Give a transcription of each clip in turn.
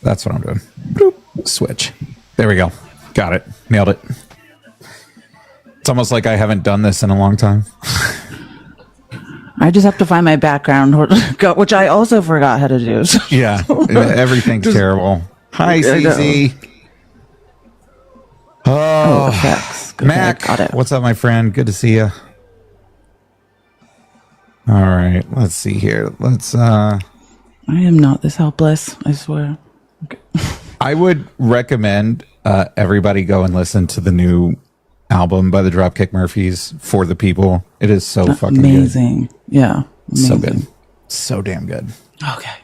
That's what I'm doing. Boop. Switch. There we go. Got it. Nailed it. It's almost like I haven't done this in a long time. I just have to find my background, which I also forgot how to do. Yeah, everything's terrible. Hi, CZ. Oh, effects. Mac, got it. What's up, my friend? Good to see you. All right, let's see here. I am not this helpless, I swear. Okay. I would recommend everybody go and listen to the new album by the Dropkick Murphys, For the People. It is so fucking amazing. good. Yeah. Amazing. So good. So damn good. Okay.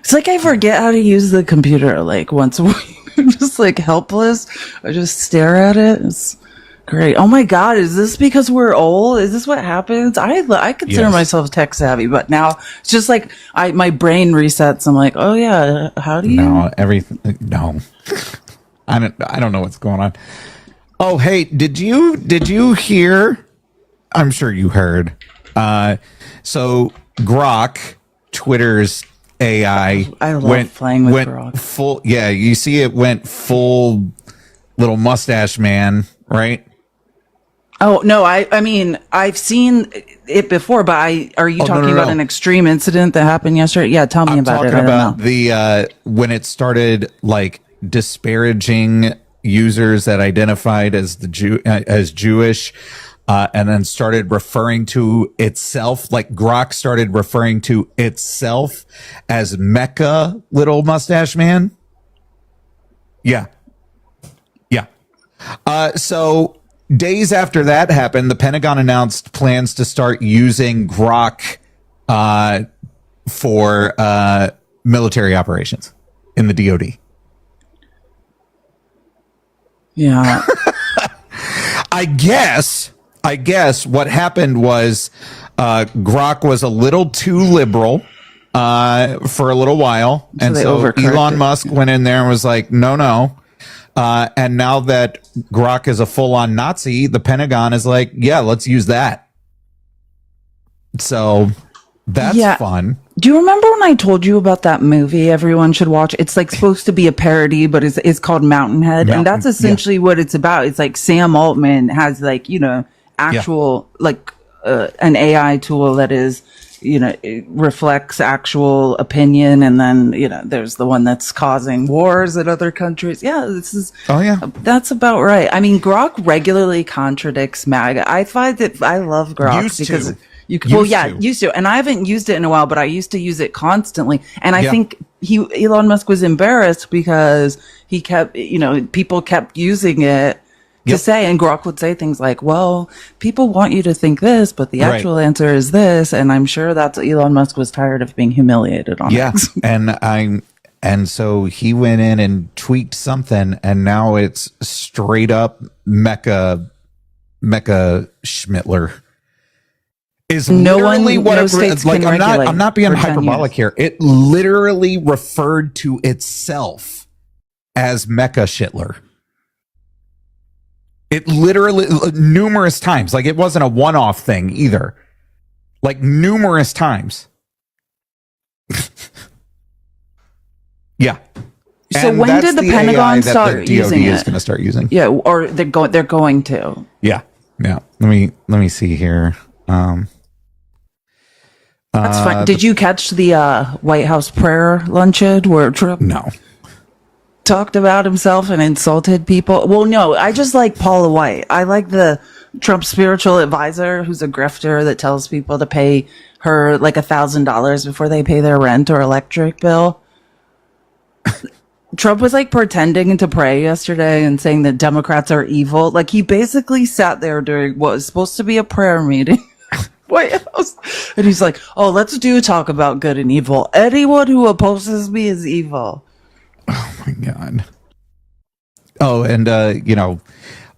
It's like I forget how to use the computer like once a week. I'm just like helpless. I just stare at it. It's great. Oh my God. Is this because we're old? Is this what happens? I consider myself tech savvy, but now it's just like my brain resets. I'm like, oh yeah. How do you? No, everything. No. I don't know what's going on. Oh, hey, did you hear? I'm sure you heard. So Grok, Twitter's AI, I love playing with Grok. Full. Yeah, you see, it went full little mustache man, right? Oh no, I mean I've seen it before, but are you talking about an extreme incident that happened yesterday? Yeah, tell me about it. I'm talking about the when it started like disparaging users that identified as as Jewish, and then started referring to itself, like Grok started referring to itself as Mecca Little Mustache Man. Yeah. So days after that happened, the Pentagon announced plans to start using Grok for military operations in the DoD. Yeah. I guess what happened was Grok was a little too liberal for a little while. And so Elon Musk went in there and was like, no. And now that Grok is a full-on Nazi, the Pentagon is like, yeah, let's use that. So that's fun. Do you remember when I told you about that movie everyone should watch? It's like supposed to be a parody, but it's called Mountainhead. And that's essentially what it's about. It's like Sam Altman has like, actual like an AI tool that is, it reflects actual opinion. And then, there's the one that's causing wars in other countries. Yeah, that's about right. I mean, Grok regularly contradicts MAGA. I find that I love Grok because used to. And I haven't used it in a while, but I used to use it constantly. And I think Elon Musk was embarrassed because he kept, people kept using it to say, and Grok would say things like, well, people want you to think this, but the actual answer is this. And I'm sure that's Elon Musk was tired of being humiliated on it. Yeah. And so he went in and tweaked something, and now it's straight up Mecca Schmittler. Is literally what I'm not being hyperbolic here. It literally referred to itself as Mecca Schmittler. It literally numerous times. Like it wasn't a one-off thing either. Like numerous times. Yeah. So and when did the Pentagon start using it? Is going to start using. Yeah, or they're going to. Yeah. Let me see here. That's fine. Did you catch the White House prayer luncheon where Trump talked about himself and insulted people? Well, no, I just like Paula White. I like the Trump spiritual advisor who's a grifter that tells people to pay her like $1,000 before they pay their rent or electric bill. Trump was like pretending to pray yesterday and saying that Democrats are evil. Like he basically sat there during what was supposed to be a prayer meeting. White House. And he's like, oh, let's talk about good and evil. Anyone who opposes me is evil. Oh my God. Oh, and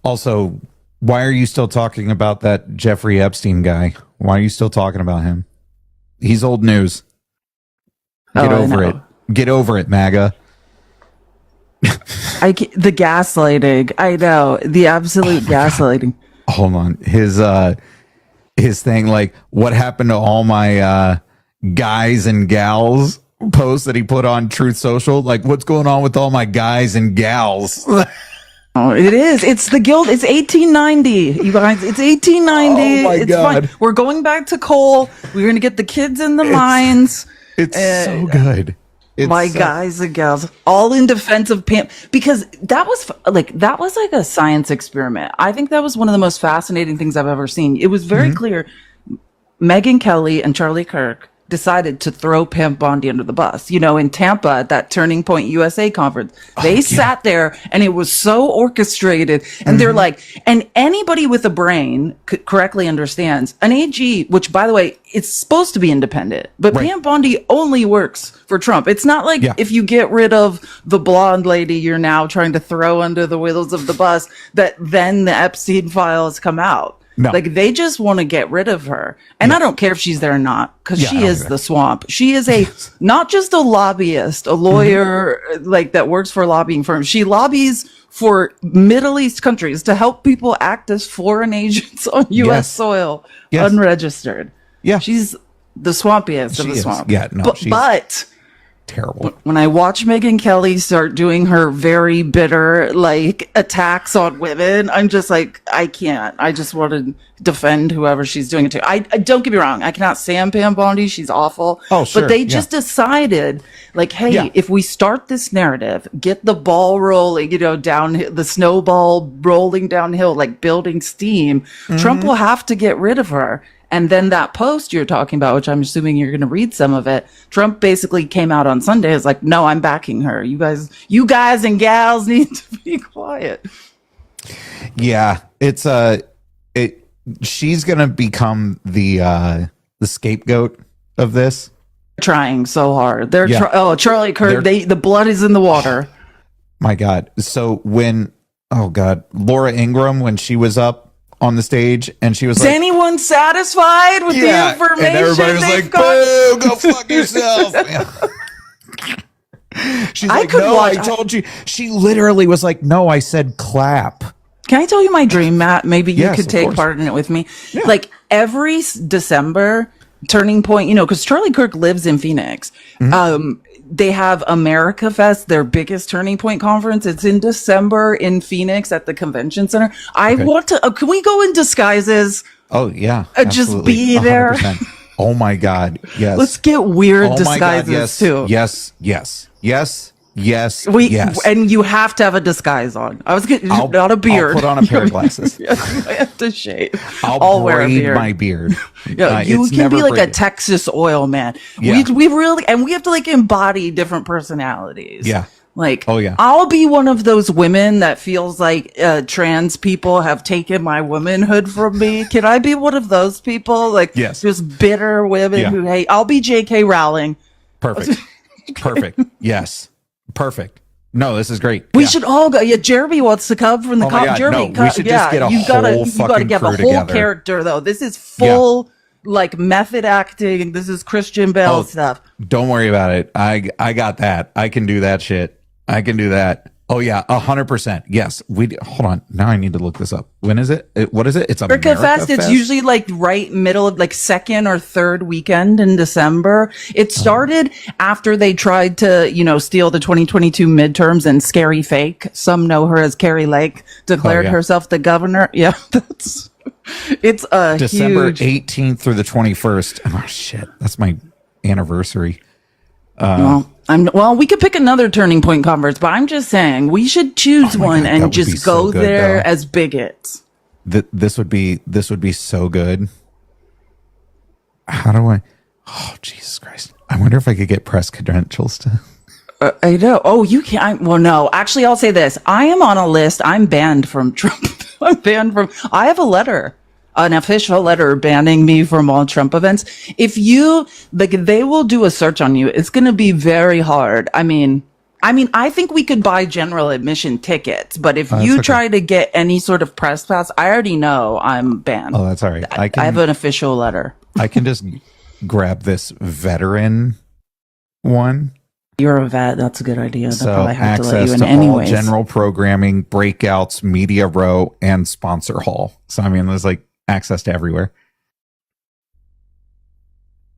also, why are you still talking about that Jeffrey Epstein guy? Why are you still talking about him? He's old news. Get over it. Get over it, MAGA. The gaslighting. I know. The absolute gaslighting. God. Hold on. His thing, like, what happened to all my guys and gals post that he put on Truth Social? Like, what's going on with all my guys and gals? Oh, it is. It's the guild. It's 1890, you guys. It's 1890. Oh my God. Fine. We're going back to coal. We're going to get the kids in the mines. It's so good. My guys and gals, all in defense of Pam, because that was like a science experiment. I think that was one of the most fascinating things I've ever seen. It was very clear. Megyn Kelly and Charlie Kirk decided to throw Pam Bondi under the bus. You know, in Tampa at that Turning Point USA conference, they sat there and it was so orchestrated. And they're like, and anybody with a brain correctly understands an AG, which by the way, it's supposed to be independent, but Pam Bondi only works for Trump. It's not like if you get rid of the blonde lady you're now trying to throw under the wheels of the bus, that then the Epstein files come out. No. Like they just want to get rid of her. And I don't care if she's there or not, because she is the swamp. She is not just a lobbyist, a lawyer, like that works for lobbying firms. She lobbies for Middle East countries to help people act as foreign agents on U.S. soil, unregistered. Yeah. She's the swampiest of the swamp. Yeah, no, but terrible. When I watch Megyn Kelly start doing her very bitter like attacks on women, I'm just like, I can't. I just want to defend whoever she's doing it to. I don't get me wrong. I cannot stand Pam Bondi. She's awful. Oh, sure. But they just decided like, hey, if we start this narrative, get the ball rolling, you know, down the snowball rolling downhill, like building steam, Trump will have to get rid of her. And then that post you're talking about, which I'm assuming you're going to read some of it, Trump basically came out on Sunday. It's like, no, I'm backing her. You guys and gals need to be quiet. Yeah, she's going to become the scapegoat of this. Trying so hard. Charlie Kirk, the blood is in the water. My God. So Laura Ingraham, when she was up on the stage and she was is anyone satisfied with the information? And everybody was like, boo, go fuck yourself. She's like, no, I told you. She literally was like, no, I said clap. Can I tell you my dream, Matt? Maybe you could take part in it with me. Yeah. Like every December, Turning Point, you know, because Charlie Kirk lives in Phoenix. They have America Fest, their biggest Turning Point conference. It's in December in Phoenix at the convention center. I want to, can we go in disguises? Oh, yeah. Just be there. 100%. Oh, my God. Yes. Let's get weird disguises too. Yes. And you have to have a disguise on. I was getting not a beard. I'll put on a pair of glasses. I have to shave. I'll wear a beard. My beard. You can be like a Texas oil man. Yeah. We really, and we have to like embody different personalities. Yeah. Like, I'll be one of those women that feels like trans people have taken my womanhood from me. Can I be one of those people? Like, just bitter women who hate. I'll be J.K. Rowling. Perfect. Perfect. Yes. Perfect. No, this is great. We should all go. Yeah, Jeremy wants to come from the cop. Jeremy, we should just get you gotta get a whole character though. This is full like method acting. This is Christian Bale stuff. Don't worry about it. I got that. I can do that shit. I can do that. Oh yeah, 100%. Yes. Hold on. Now I need to look this up. When is it? What is it? It's America Fest. It's usually like right middle of like second or third weekend in December. It started after they tried to, you know, steal the 2022 midterms and Scary Fake. Some know her as Carrie Lake declared herself the governor. Yeah, it's a December 18th through the 21st. Oh shit. That's my anniversary. Well, we could pick another Turning Point conference, but I'm just saying we should choose one and just go there as bigots. This would be so good. How do I? Oh, Jesus Christ! I wonder if I could get press credentials to. I know. Oh, you can't. Well, no. Actually, I'll say this: I am on a list. I'm banned from Trump. I'm banned from. I have a letter. An official letter banning me from all Trump events. If you, like, they will do a search on you. It's going to be very hard. I mean, I think we could buy general admission tickets, but if you try to get any sort of press pass, I already know I'm banned. Oh, that's all right. I have an official letter. I can just grab this veteran one. You're a vet. That's a good idea. So I have to let you in anyways. General programming, breakouts, media row, and sponsor hall. So, I mean, there's like access to everywhere.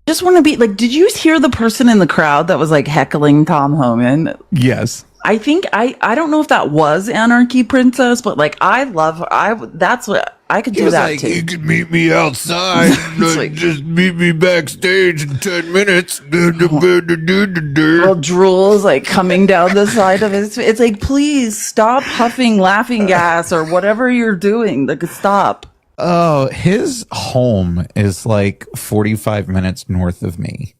Just want to be like, did you hear the person in the crowd that was like heckling Tom Homan? Yes. I think I don't know if that was Anarchy Princess, but like I love her. That's what I could do that like, too. You could meet me outside. Like, just meet me backstage in 10 minutes. Well, drool's like coming down the side of his. It's like, please stop huffing laughing gas or whatever you're doing. Like, stop. Oh, his home is like 45 minutes north of me.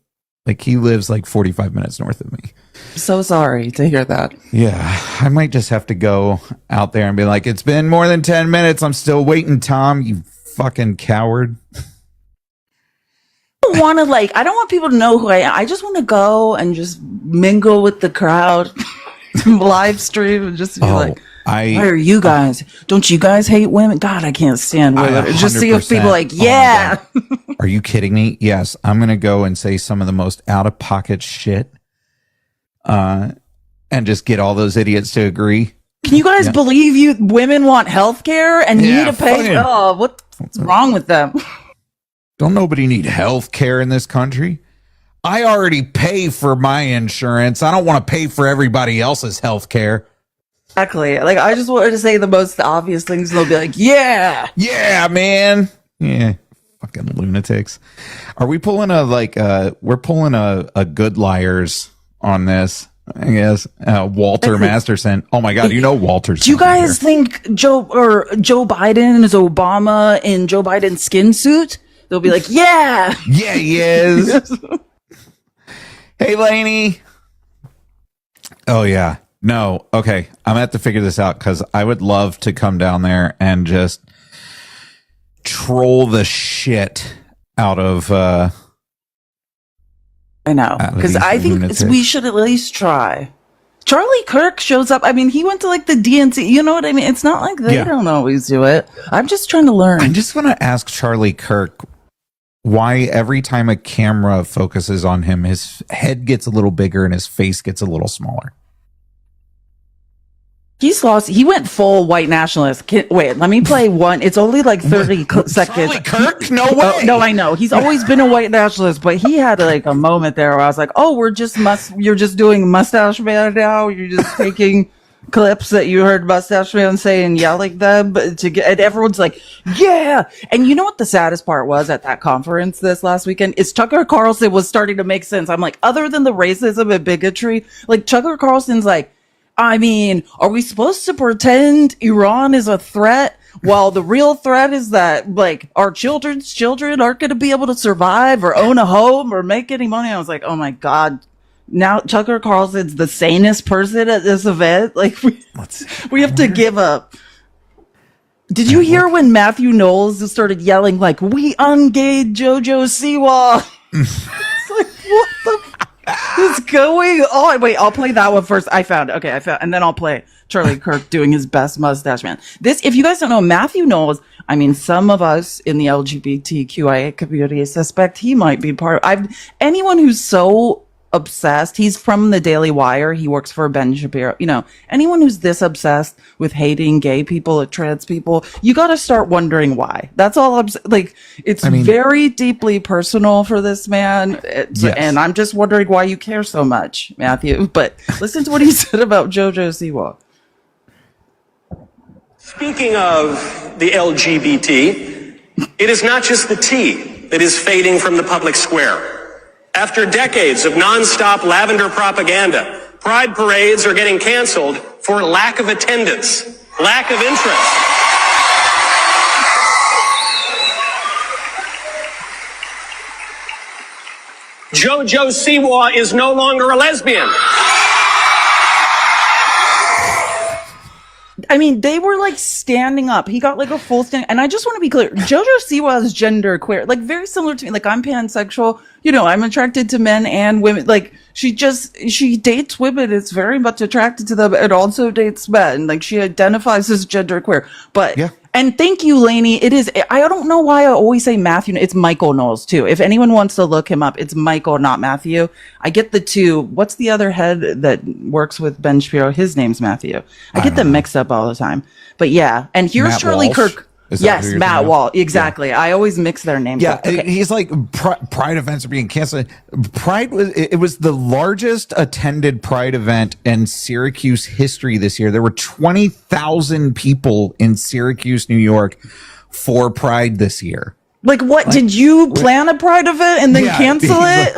Like, he lives like 45 minutes north of me. So sorry to hear that. Yeah, I might just have to go out there and be like, it's been more than 10 minutes. I'm still waiting, Tom, you fucking coward. I don't want to I don't want people to know who I am. I just want to go and just mingle with the crowd, live stream, and just be like, why are you guys? Don't you guys hate women? God, I can't stand women. Just see if people like, yeah. Oh, are you kidding me? Yes, I'm going to go and say some of the most out-of-pocket shit. And just get all those idiots to agree. Can you guys believe women want health care and need to pay? Oh, what's wrong with them? Don't nobody need health care in this country? I already pay for my insurance. I don't want to pay for everybody else's health care. Exactly. Like, I just wanted to say the most obvious things. And they'll be like, yeah, man. Yeah. Fucking lunatics. Are we pulling we're pulling a good liars on this, I guess. Walter Masterson. Oh my God, Walter's. Do you guys think Joe Biden is Obama in Joe Biden's skin suit? They'll be like, yeah, he is. Hey, Lainey. Oh yeah, no, okay. I'm gonna have to figure this out because I would love to come down there and just troll the shit out of. I know, because I think we should at least try. Charlie Kirk shows up. I mean, he went to the DNC. You know what I mean? It's not like they don't always do it. I'm just trying to learn. I just want to ask Charlie Kirk why every time a camera focuses on him, his head gets a little bigger and his face gets a little smaller. He's lost. He went full white nationalist. Wait, let me play one. It's only 30 seconds. Charlie Kirk? No way. Oh, no, I know. He's always been a white nationalist, but he had a moment there where I was like, oh, you're just doing Mustache Man now. You're just taking clips that you heard Mustache Man say and yelling them and everyone's like, yeah. And you know what the saddest part was at that conference this last weekend is Tucker Carlson was starting to make sense. I'm like, other than the racism and bigotry, Tucker Carlson's like, I mean, are we supposed to pretend Iran is a threat while the real threat is that our children's children aren't going to be able to survive or own a home or make any money? I was like, oh my God. Now Tucker Carlson's the sanest person at this event. We have to give up. Did you hear when Matthew Knowles started yelling we ungayed JoJo Siwa? It's what the is going on? Wait, I'll play that one first. I found it. Okay, and then I'll play Charlie Kirk doing his best Mustache Man. If you guys don't know, Matthew Knowles, I mean, some of us in the LGBTQIA community suspect he might be anyone who's so obsessed. He's from the Daily Wire. He works for Ben Shapiro. Anyone who's this obsessed with hating gay people or trans people, you got to start wondering why. That's all it's very deeply personal for this man. Yes. And I'm just wondering why you care so much, Matthew. But listen to what he said about JoJo Siwa. Speaking of the LGBT, it is not just the T that is fading from the public square. After decades of nonstop lavender propaganda, pride parades are getting canceled for lack of attendance, lack of interest. JoJo Siwa is no longer a lesbian. I mean, they were standing up. He got a full stand. And I just want to be clear. JoJo Siwa is gender queer. Very similar to me. I'm pansexual. I'm attracted to men and women. She dates women. It's very much attracted to them and also dates men. She identifies as gender queer. But, yeah. And thank you, Lainey. It is, I don't know why I always say Matthew. It's Michael Knowles, too. If anyone wants to look him up, it's Michael, not Matthew. I get the two. What's the other head that works with Ben Shapiro? His name's Matthew. I get them mixed up all the time. But yeah. And here's Matt Charlie Walsh. Kirk. Yes, Matt Wall. Exactly. Yeah. I always mix their names. Yeah, okay. He's like Pride events are being canceled. Pride was the largest attended Pride event in Syracuse history this year. There were 20,000 people in Syracuse, New York, for Pride this year. Like what? Like, did you plan a Pride event and then cancel it?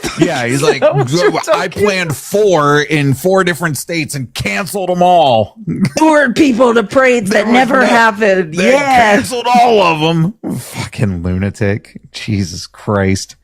He's like, I planned 4 in 4 different states and canceled them all. Lured people to parades that never happened. They canceled all of them. Fucking lunatic. Jesus Christ.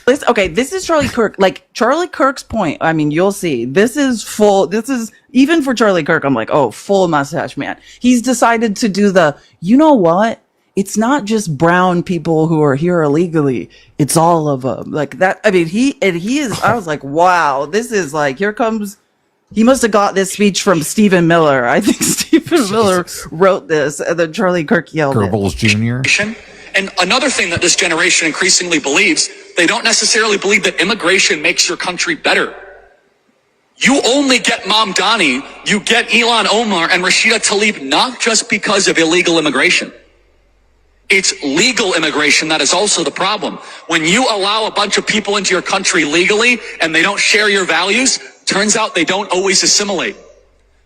Okay, this is Charlie Kirk. Like Charlie Kirk's point. I mean, you'll see. This is even for Charlie Kirk. I'm like, oh, full mustache man. He's decided to do you know what? It's not just brown people who are here illegally. It's all of them. Like that. I mean, he is, I was like, wow, this is like, here comes, he must have got this speech from Stephen Miller. I think Stephen Miller wrote this and then Charlie Kirk yelled Goebbels Jr. And another thing that this generation increasingly believes, they don't necessarily believe that immigration makes your country better. You only get Mamdani, you get Ilhan Omar and Rashida Tlaib, not just because of illegal immigration. It's legal immigration that is also the problem. When you allow a bunch of people into your country legally and they don't share your values, turns out they don't always assimilate.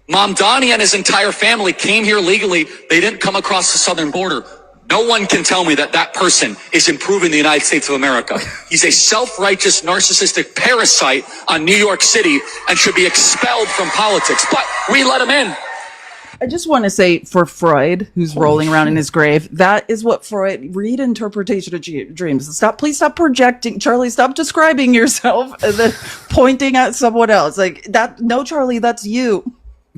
Mamdani and his entire family came here legally. They didn't come across the southern border. No one can tell me that person is improving the United States of America. He's a self-righteous, narcissistic parasite on New York City and should be expelled from politics. But we let him in. I just want to say for Freud, who's rolling around in his grave, that is what Freud, read Interpretation of Dreams. Please stop projecting. Charlie, stop describing yourself and then pointing at someone else. Like that. No, Charlie, that's you.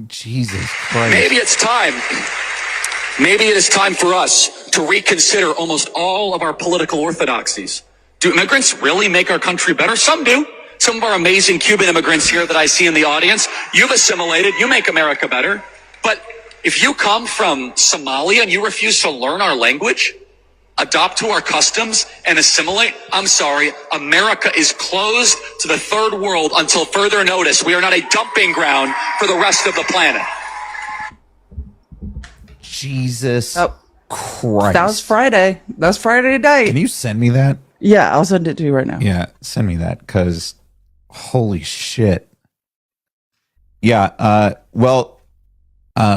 Jesus Christ. Maybe it is time for us to reconsider almost all of our political orthodoxies. Do immigrants really make our country better? Some do. Some of our amazing Cuban immigrants here that I see in the audience, you've assimilated, you make America better. But if you come from Somalia and you refuse to learn our language, adopt to our customs, and assimilate, I'm sorry, America is closed to the third world until further notice. We are not a dumping ground for the rest of the planet. Jesus Christ. That was Friday. That was Friday night. Can you send me that? Yeah, I'll send it to you right now. Yeah, send me that, because holy shit. Yeah,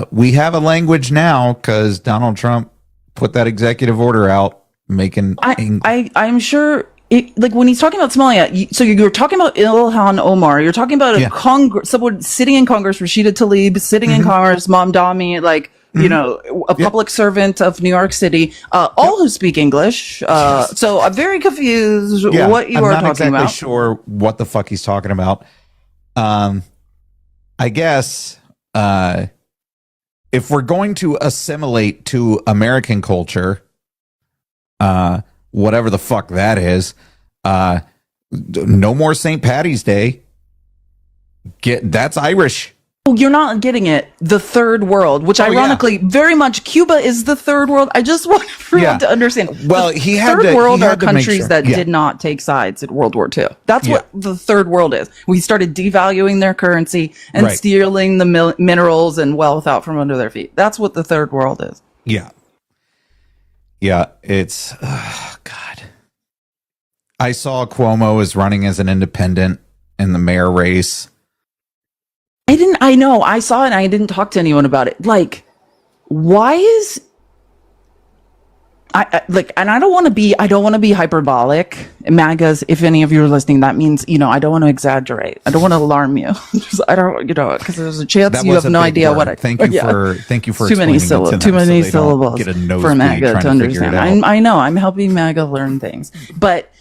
we have a language now because Donald Trump put that executive order out making. I'm sure. Like when he's talking about Somalia, so you're talking about Ilhan Omar. You're talking about Congress, someone sitting in Congress, Rashida Tlaib sitting in Congress, Mamdani, like you know, a public servant of New York City, all who speak English. So I'm very confused what you are talking about. I'm not exactly sure what the fuck he's talking about. I guess. If we're going to assimilate to American culture, whatever the fuck that is, no more St. Patty's Day. That's Irish. Oh, you're not getting it. The third world, which ironically, very much Cuba is the third world. I just want everyone to understand. Well, third world are countries that did not take sides in World War II. That's what the third world is. We started devaluing their currency and stealing the minerals and wealth out from under their feet. That's what the third world is. Yeah. Yeah, it's, God. I saw Cuomo is running as an independent in the mayor race. I know, I saw it and I didn't talk to anyone about it. Like, why is, and I don't want to be hyperbolic. MAGAs, if any of you are listening, that means, you know, I don't want to exaggerate. I don't want to alarm you. Because there's a chance you have no idea what Thank you for too many syllables for MAGA to understand. I know, I'm helping MAGA learn things. But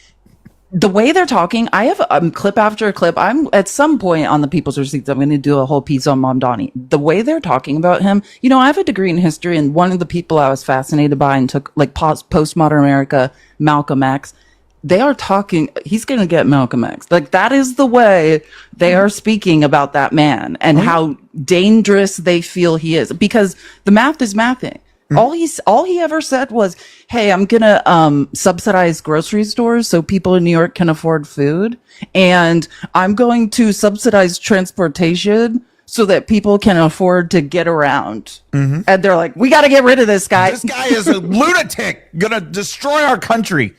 the way they're talking, I have clip after clip. I'm at some point on the People's Receipts, I'm going to do a whole piece on Mamdani. The way they're talking about him, you know, I have a degree in history, and one of the people I was fascinated by and took like postmodern America, Malcolm X. They are talking. He's going to get Malcolm X. Like that is the way they are speaking about that man and how dangerous they feel he is, because the math is mathing. All he ever said was, "Hey, I'm gonna subsidize grocery stores so people in New York can afford food, and I'm going to subsidize transportation so that people can afford to get around. And they're like, we got to get rid of this guy. This guy is a lunatic, gonna destroy our country.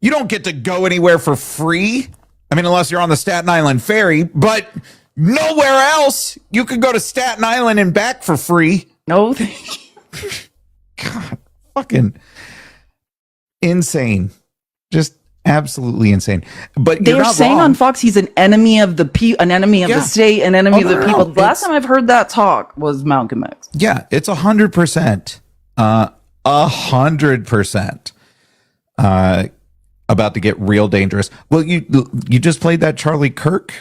You don't get to go anywhere for free. I mean, unless you're on the Staten Island ferry, but nowhere else. You could go to Staten Island and back for free. No, thank you. God, fucking insane. Just absolutely insane. But they're saying on Fox he's an enemy of the an enemy of the state, an enemy of the people. The last time I've heard that talk was Malcolm X. Yeah, it's 100%. 100%. About to get real dangerous. Well, you just played that Charlie Kirk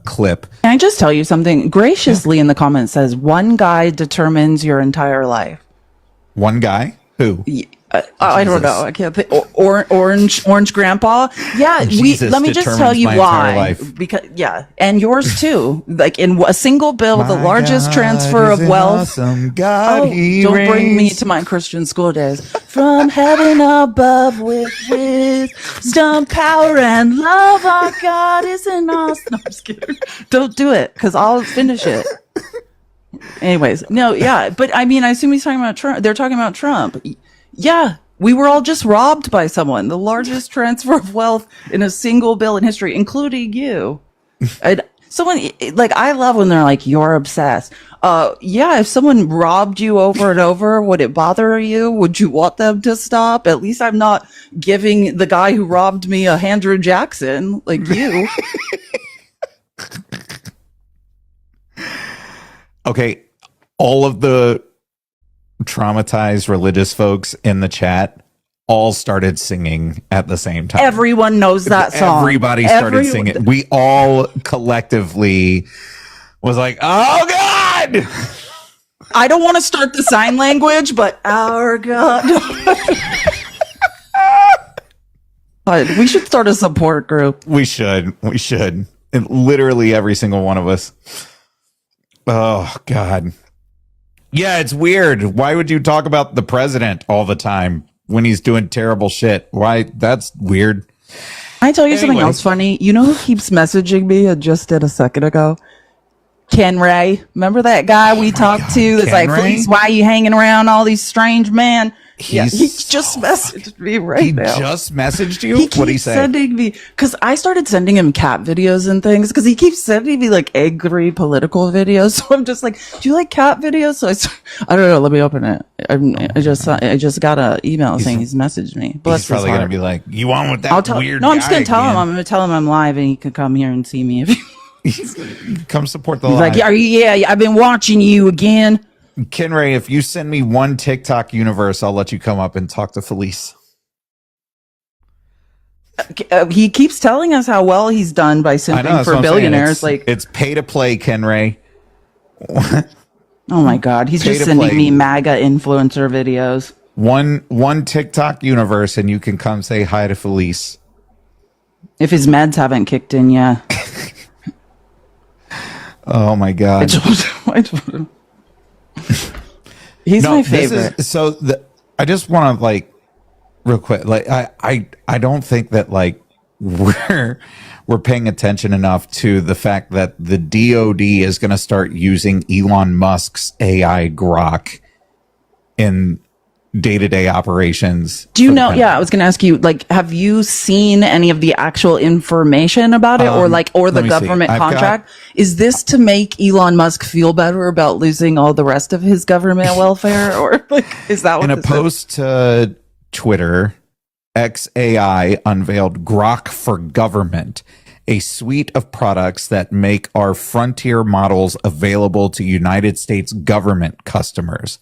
clip. Can I just tell you something? Graciously in the comments says, one guy determines your entire life. One guy? Who? I don't know. I can't think. Orange Grandpa. Yeah, let me just tell you why. Because and yours too. Like in a single bill, the largest transfer of wealth. Awesome God, don't bring me to my Christian school days. From heaven above with wisdom, power, and love, our God is an awesome. No, I'm just kidding. Don't do it because I'll finish it. Anyways, no, but I mean, I assume he's talking about Trump. They're talking about Trump. Yeah, we were all just robbed by someone. The largest transfer of wealth in a single bill in history, including you. Someone like, I love when they're like, you're obsessed. If someone robbed you over and over, would it bother you? Would you want them to stop? At least I'm not giving the guy who robbed me a Andrew Jackson like you. Okay, all of the traumatized religious folks in the chat all started singing at the same time. Everyone knows that song. Everybody started singing. We all collectively was like, oh God! I don't want to start the sign language, but our God. We should start a support group. We should. And literally every single one of us. Oh God. Yeah, it's weird. Why would you talk about the president all the time when he's doing terrible shit? Why? That's weird. Can I tell you something else funny? You know who keeps messaging me? I just did a second ago. Ken Ray. Remember that guy we talked to? That's like, Felice, why are you hanging around all these strange men? He just messaged me now. He just messaged you? What'd he say? Sending me, because I started sending him cat videos and things, because he keeps sending me like angry political videos. So I'm just like, do you like cat videos? So I don't know. Let me open it. I just got an email saying he's messaged me. Bless he's probably going to be like, you on with that weird guy? No, I'm just going to tell him. I'm going to tell him I'm live and he can come here and see me if come support the live. He's like, yeah, I've been watching you again. Ken Ray, if you send me one TikTok universe, I'll let you come up and talk to Felice. He keeps telling us how well he's done by simping for billionaires. It's pay to play, Ken Ray. Oh my God, he's just sending me MAGA influencer videos. One TikTok universe, and you can come say hi to Felice. If his meds haven't kicked in, yeah. Oh my God. I told him. He's my favorite. I just want to real quick. I don't think that we're paying attention enough to the fact that the DoD is going to start using Elon Musk's AI Grok in day-to-day operations. Do you know? Yeah, I was going to ask you, have you seen any of the actual information about it, or the government contract? Is this to make Elon Musk feel better about losing all the rest of his government welfare, or is that what? In a post to Twitter, XAI unveiled Grok for Government, a suite of products that make our frontier models available to United States government customers.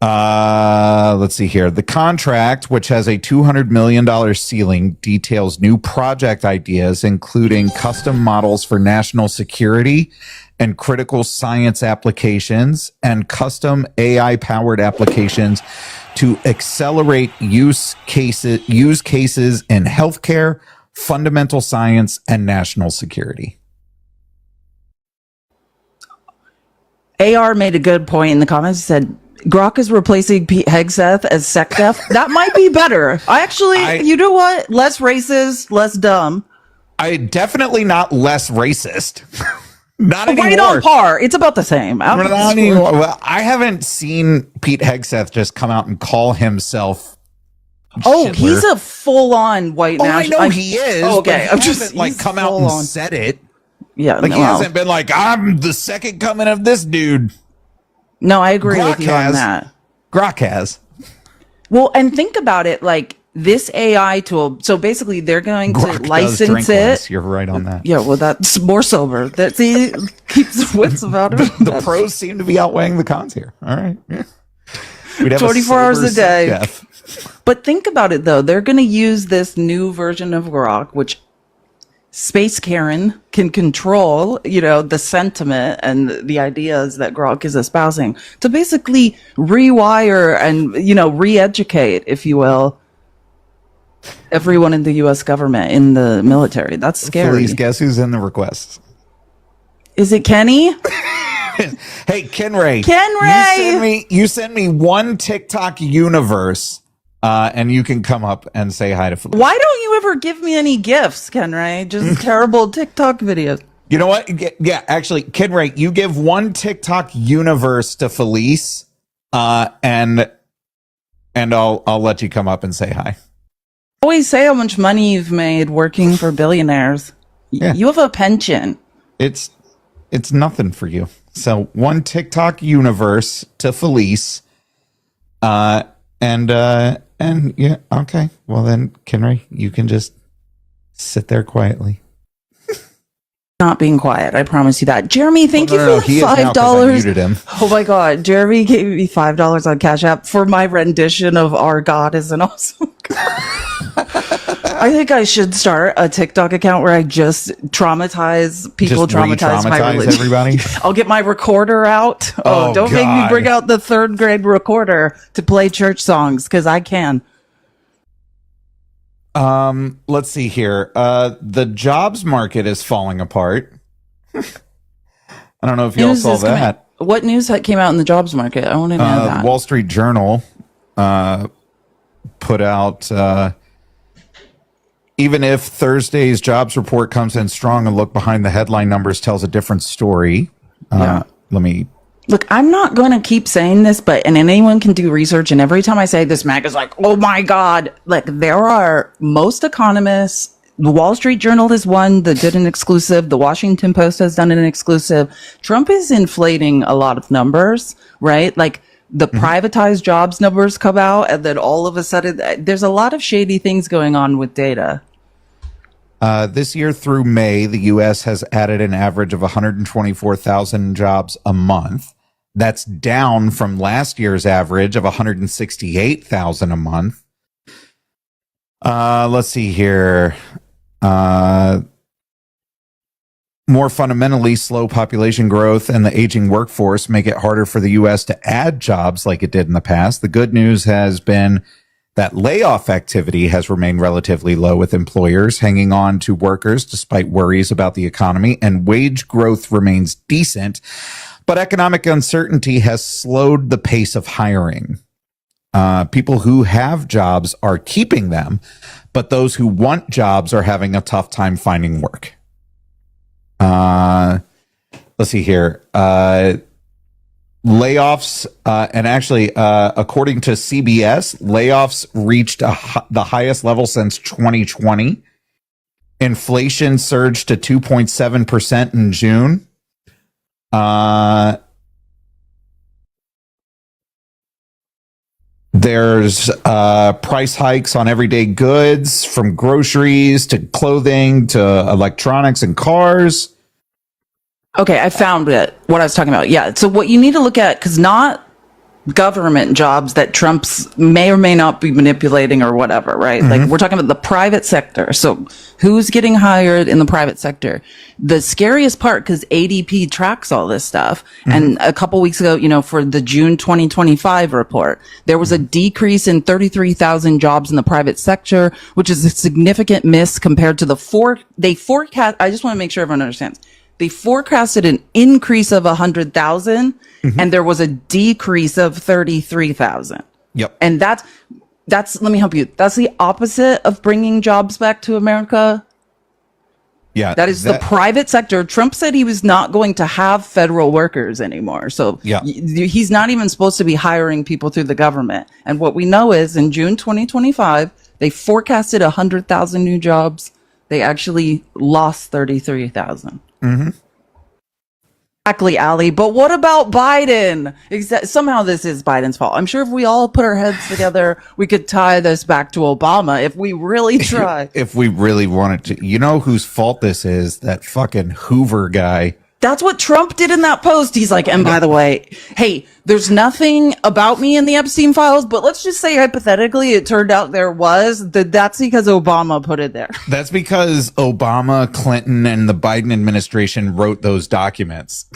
Let's see here. The contract, which has a $200 million ceiling, details new project ideas, including custom models for national security and critical science applications, and custom AI-powered applications to accelerate use cases in healthcare, fundamental science, and national security. AR made a good point in the comments. He said, Grok is replacing Pete Hegseth as SecDef. That might be better. You know what? Less racist, less dumb. Definitely not less racist. Not anymore. Right on par. It's about the same. Not anymore. Well, I haven't seen Pete Hegseth just come out and call himself Schindler. He's a full-on white nationalist. I know he is. Okay, I'm just like come out and said it. Yeah, like he hasn't been like, I'm the second coming of this dude. No, I agree with you on that. Grok has. Well, and think about it, like this AI tool. So basically, they're going to license it. Less. You're right on that. Yeah, well, that's more sober. That keeps the wits about it. The pros seem to be outweighing the cons here. All right. Yeah. 24 hours a day. But think about it, though. They're going to use this new version of Grok, which Space Karen can control, the sentiment and the ideas that Grok is espousing to basically rewire and, re-educate, if you will, everyone in the U.S. government, in the military. That's scary. Please guess who's in the requests? Is it Kenny? Hey, Kenray. You send me one TikTok universe. And you can come up and say hi to Felice. Why don't you ever give me any gifts, Kenray? Just terrible TikTok videos. You know what? Yeah, actually, Kenray, you give one TikTok universe to Felice, and I'll let you come up and say hi. Always say how much money you've made working for billionaires. Yeah. You have a pension. It's nothing for you. So one TikTok universe to Felice, and yeah, okay. Well then, Kenray, you can just sit there quietly. Not being quiet, I promise you that. Jeremy, thank you for the $5. Oh my God, Jeremy gave me $5 on Cash App for my rendition of "Our God is an Awesome God." I think I should start a TikTok account where I just traumatize people, traumatize my religion. Everybody. I'll get my recorder out. Don't make me bring out the 3rd grade recorder to play church songs, because I can. Let's see here. The jobs market is falling apart. I don't know if y'all saw that. What news came out in the jobs market? I want to know that. The Wall Street Journal put out even if Thursday's jobs report comes in strong, a look behind the headline numbers tells a different story. Look, I'm not going to keep saying this, and anyone can do research. And every time I say this, Mac is like, oh my God. Like, there are most economists. The Wall Street Journal is one that did an exclusive. The Washington Post has done an exclusive. Trump is inflating a lot of numbers, right? Like, the privatized jobs numbers come out, and then all of a sudden, there's a lot of shady things going on with data. This year through May, the U.S. has added an average of 124,000 jobs a month. That's down from last year's average of 168,000 a month. Let's see here. More fundamentally, slow population growth and the aging workforce make it harder for the U.S. to add jobs like it did in the past. The good news has been that layoff activity has remained relatively low, with employers hanging on to workers despite worries about the economy, and wage growth remains decent, but economic uncertainty has slowed the pace of hiring. People who have jobs are keeping them, but those who want jobs are having a tough time finding work. Let's see here. Layoffs, and actually, according to CBS, layoffs reached the highest level since 2020. Inflation surged to 2.7% in June. There's price hikes on everyday goods, from groceries to clothing to electronics and cars. Okay, I found it. What I was talking about. Yeah. So what you need to look at, because not government jobs that Trump's may or may not be manipulating or whatever, right? Mm-hmm. Like, we're talking about the private sector. So who's getting hired in the private sector? The scariest part, because ADP tracks all this stuff. Mm-hmm. And a couple weeks ago, for the June 2025 report, there was a decrease in 33,000 jobs in the private sector, which is a significant miss compared to they forecast. I just want to make sure everyone understands. They forecasted an increase of 100,000, and there was a decrease of 33,000. Yep. And that's, let me help you. That's the opposite of bringing jobs back to America. Yeah. That is the private sector. Trump said he was not going to have federal workers anymore. So he's not even supposed to be hiring people through the government. And what we know is in June 2025, they forecasted 100,000 new jobs. They actually lost 33,000. Mm-hmm. Exactly, Ali. But what about Biden? Somehow this is Biden's fault. I'm sure if we all put our heads together, we could tie this back to Obama if we really try. If we really wanted to. You know whose fault this is? That fucking Hoover guy. That's what Trump did in that post. He's like, and by the way, hey, there's nothing about me in the Epstein files, but let's just say hypothetically it turned out there was. That's because Obama put it there. That's because Obama, Clinton, and the Biden administration wrote those documents.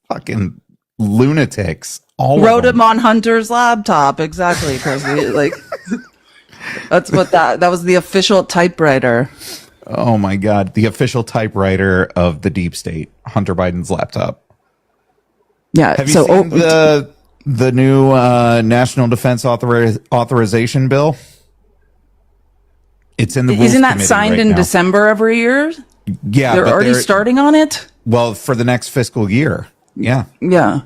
Fucking lunatics. All wrote them on Hunter's laptop. Exactly. Like, that's what that was the official typewriter. Oh my God. The official typewriter of the deep state, Hunter Biden's laptop. Yeah. Have you seen the new National Defense Authorization Bill? It's in the Rules Isn't that Committee signed right in now. December every year? Yeah. They're already starting on it? Well, for the next fiscal year. Yeah. Yeah.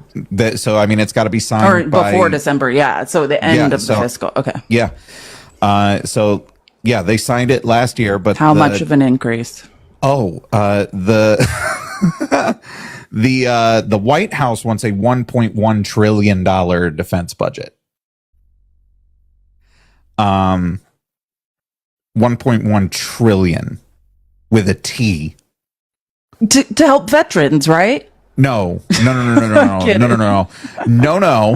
So, I mean, it's got to be signed or before December. Yeah. So the end of the fiscal. Okay. Yeah. So, yeah, they signed it last year, but how much of an increase? Oh, the White House wants a $1.1 trillion defense budget. 1.1 trillion with a T. To help veterans, right? No. I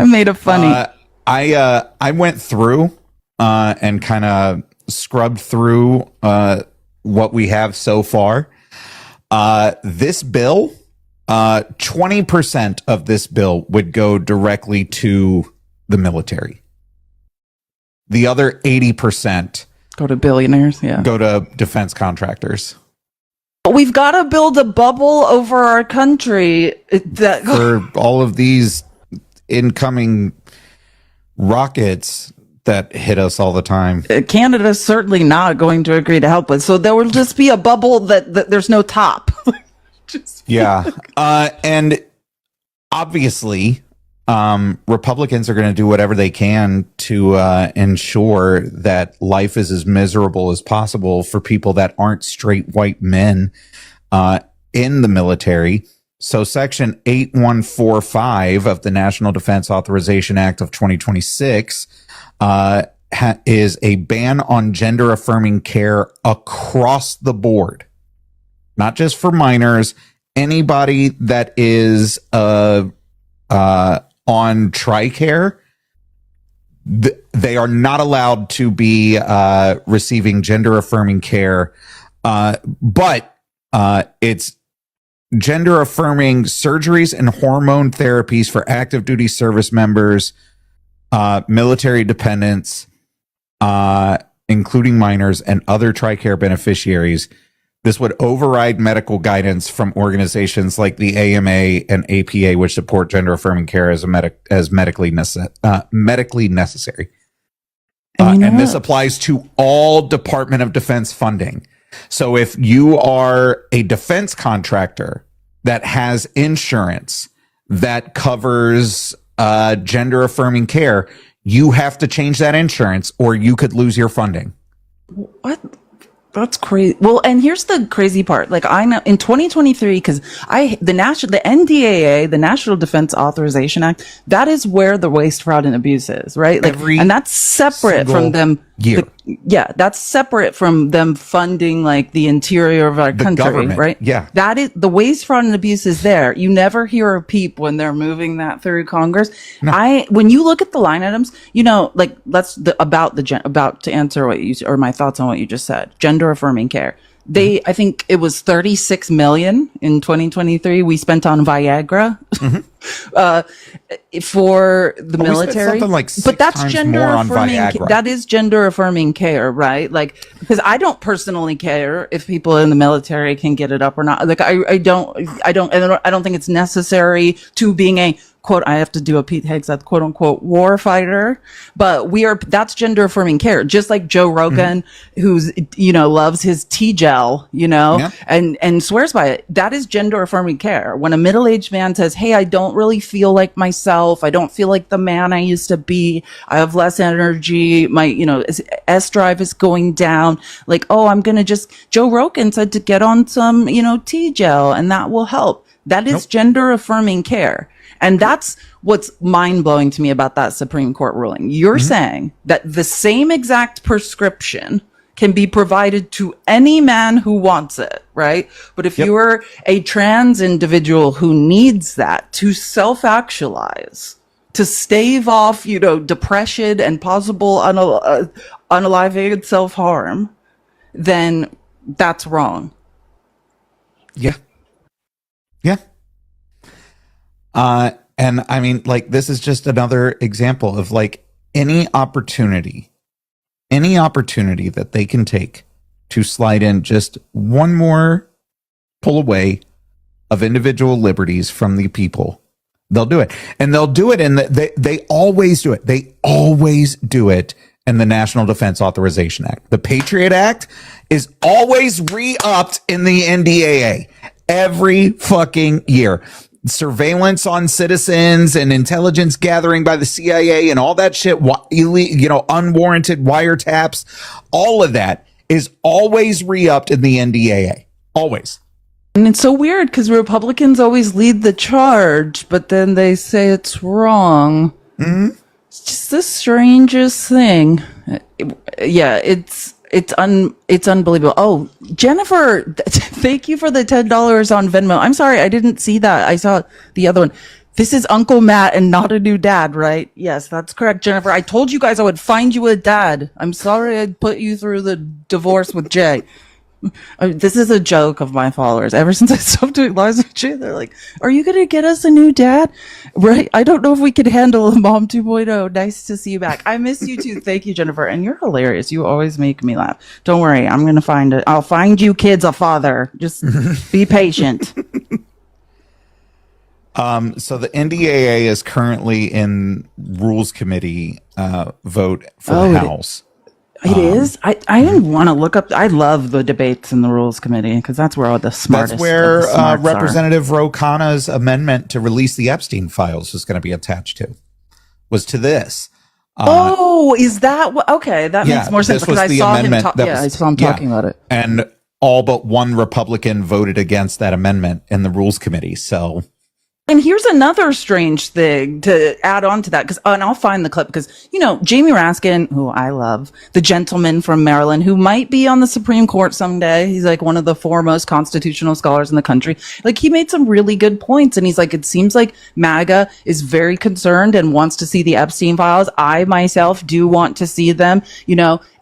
made it funny. I went through and kind of scrubbed through what we have so far. This bill, 20% of this bill would go directly to the military. The other 80% go to billionaires, go to defense contractors. We've got to build a bubble over our country for all of these incoming rockets that hit us all the time. Canada's certainly not going to agree to help us. So there will just be a bubble that there's no top. Yeah. And obviously, Republicans are going to do whatever they can to ensure that life is as miserable as possible for people that aren't straight white men in the military. So Section 8145 of the National Defense Authorization Act of 2026 is a ban on gender affirming care across the board, not just for minors. Anybody that is on TRICARE, they are not allowed to be receiving gender affirming care, but it's gender affirming surgeries and hormone therapies for active duty service members, military dependents, including minors and other TRICARE beneficiaries. This would override medical guidance from organizations like the AMA and APA, which support gender affirming care as medically necessary. And this applies to all Department of Defense funding. So if you are a defense contractor that has insurance that covers gender affirming care, you have to change that insurance or you could lose your funding. What? That's crazy. Well, and here's the crazy part. Like I know in 2023, because the NDAA, the National Defense Authorization Act, that is where the waste, fraud, and abuse is, right? Like, and that's separate from them. That's separate from them funding like the interior of our country, government, right? Yeah, that is the waste, fraud, and abuse is there. You never hear a peep when they're moving that through Congress. No. When you look at the line items, like about to answer what you or my thoughts on what you just said, gender affirming care. I think it was 36 million in 2023 we spent on Viagra. Mm-hmm. for the military. Something like but that's times gender more on affirming. Viagra. That is gender affirming care, right? Like, because I don't personally care if people in the military can get it up or not. Like, I don't think it's necessary to being a quote, I have to do a Pete Hegseth quote unquote war fighter, but that's gender affirming care. Just like Joe Rogan, who's, loves his T-gel, and swears by it. That is gender affirming care. When a middle-aged man says, hey, I don't really feel like myself. I don't feel like the man I used to be. I have less energy. My, S drive is going down. Like, oh, Joe Rogan said to get on some, T-gel and that will help. That is gender affirming care. And that's what's mind-blowing to me about that Supreme Court ruling. You're saying that the same exact prescription can be provided to any man who wants it, right? But if you're a trans individual who needs that to self-actualize, to stave off, depression and possible unaliving self-harm, then that's wrong. Yeah. Yeah. And I mean, like, this is just another example of like any opportunity that they can take to slide in just one more pull away of individual liberties from the people. They'll do it. And they'll do it they always do it. They always do it in the National Defense Authorization Act. The Patriot Act is always re-upped in the NDAA every fucking year. Surveillance on citizens and intelligence gathering by the CIA and all that shit, unwarranted wiretaps, all of that is always re-upped in the NDAA. Always. And it's so weird because Republicans always lead the charge, but then they say it's wrong. Mm-hmm. It's just the strangest thing. It's unbelievable. Oh, Jennifer, thank you for the $10 on Venmo. I'm sorry, I didn't see that. I saw the other one. This is Uncle Matt and not a new dad, right? Yes, that's correct, Jennifer. I told you guys I would find you a dad. I'm sorry I put you through the divorce with Jay. This is a joke of my followers. Ever since I stopped doing lives with Jay, they're like, are you going to get us a new dad? Right? I don't know if we could handle a mom 2.0. Nice to see you back. I miss you too. Thank you, Jennifer. And you're hilarious. You always make me laugh. Don't worry. I'm going to find it. I'll find you kids a father. Just be patient. So the NDAA is currently in Rules Committee vote for the House. It is. I didn't want to look up. I love the debates in the Rules Committee because that's where all the smartest. That's where Representative Ro Khanna's amendment to release the Epstein files was going to be attached to. Was to this. Is that what? Okay, that makes more sense because I saw him. I saw him talking about it. And all but one Republican voted against that amendment in the Rules Committee. So. And here's another strange thing to add on to that, and I'll find the clip because, Jamie Raskin, who I love, the gentleman from Maryland, who might be on the Supreme Court someday. He's like one of the foremost constitutional scholars in the country. Like, he made some really good points. And he's like, it seems like MAGA is very concerned and wants to see the Epstein files. I myself do want to see them,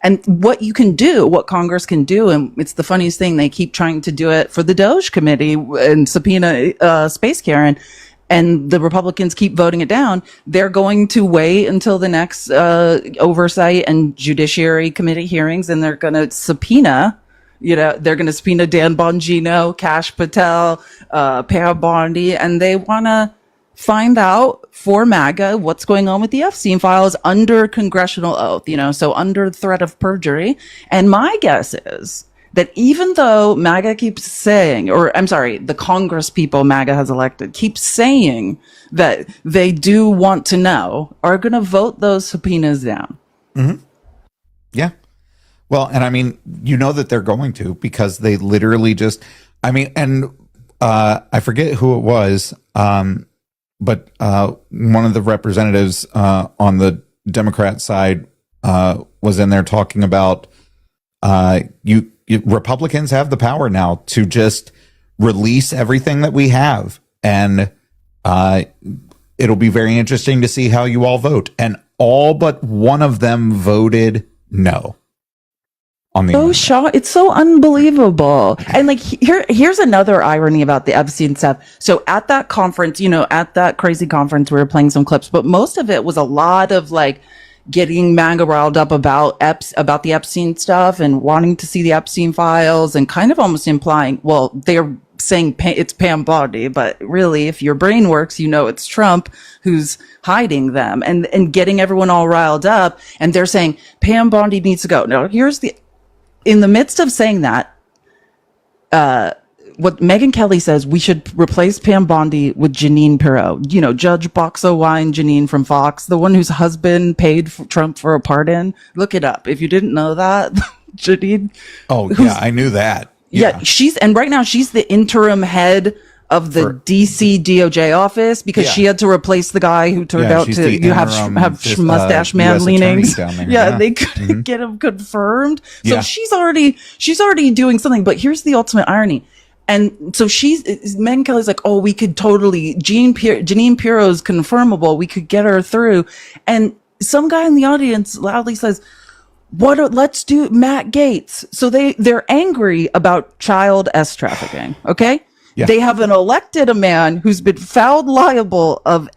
and what you can do, what Congress can do. And it's the funniest thing. They keep trying to do it for the Doge Committee and subpoena Space Karen. And the Republicans keep voting it down. They're going to wait until the next oversight and judiciary committee hearings, and they're going to subpoena. They're going to subpoena Dan Bongino, Kash Patel, Pam Bondi, and they want to find out for MAGA what's going on with the Epstein files under congressional oath. So under threat of perjury. And my guess is that even though MAGA keeps saying, the Congress people MAGA has elected keep saying that they do want to know, are going to vote those subpoenas down. Mm-hmm. Yeah. Well, and I mean, that they're going to, because they literally just, I forget who it was, but one of the representatives on the Democrat side was in there talking about Republicans have the power now to just release everything that we have. And it'll be very interesting to see how you all vote. And all but one of them voted no. on the amendment. It's so unbelievable. And like here's another irony about the Epstein stuff. So at that conference, at that crazy conference, we were playing some clips, but most of it was a lot of like getting MAGA riled up about the Epstein stuff and wanting to see the Epstein files and kind of almost implying, well, they're saying it's Pam Bondi, but really, if your brain works, it's Trump who's hiding them and getting everyone all riled up. And they're saying Pam Bondi needs to go. Now, in the midst of saying that, what Megyn Kelly says, we should replace Pam Bondi with Jeanine Pirro. Judge Boxo Wine Jeanine from Fox, the one whose husband paid Trump for a pardon. Look it up if you didn't know that. Jeanine. Oh yeah, I knew that. Yeah, right now she's the interim head of the DC DOJ office because she had to replace the guy who turned out to have mustache man leanings. Yeah, they couldn't get him confirmed. So she's already doing something. But here's the ultimate irony. And so Megyn Kelly's like, oh, we could totally, Jeanine Pirro's confirmable. We could get her through. And some guy in the audience loudly says, let's do Matt Gaetz. So they're angry about child trafficking. Okay. Yeah. They have a man who's been found liable of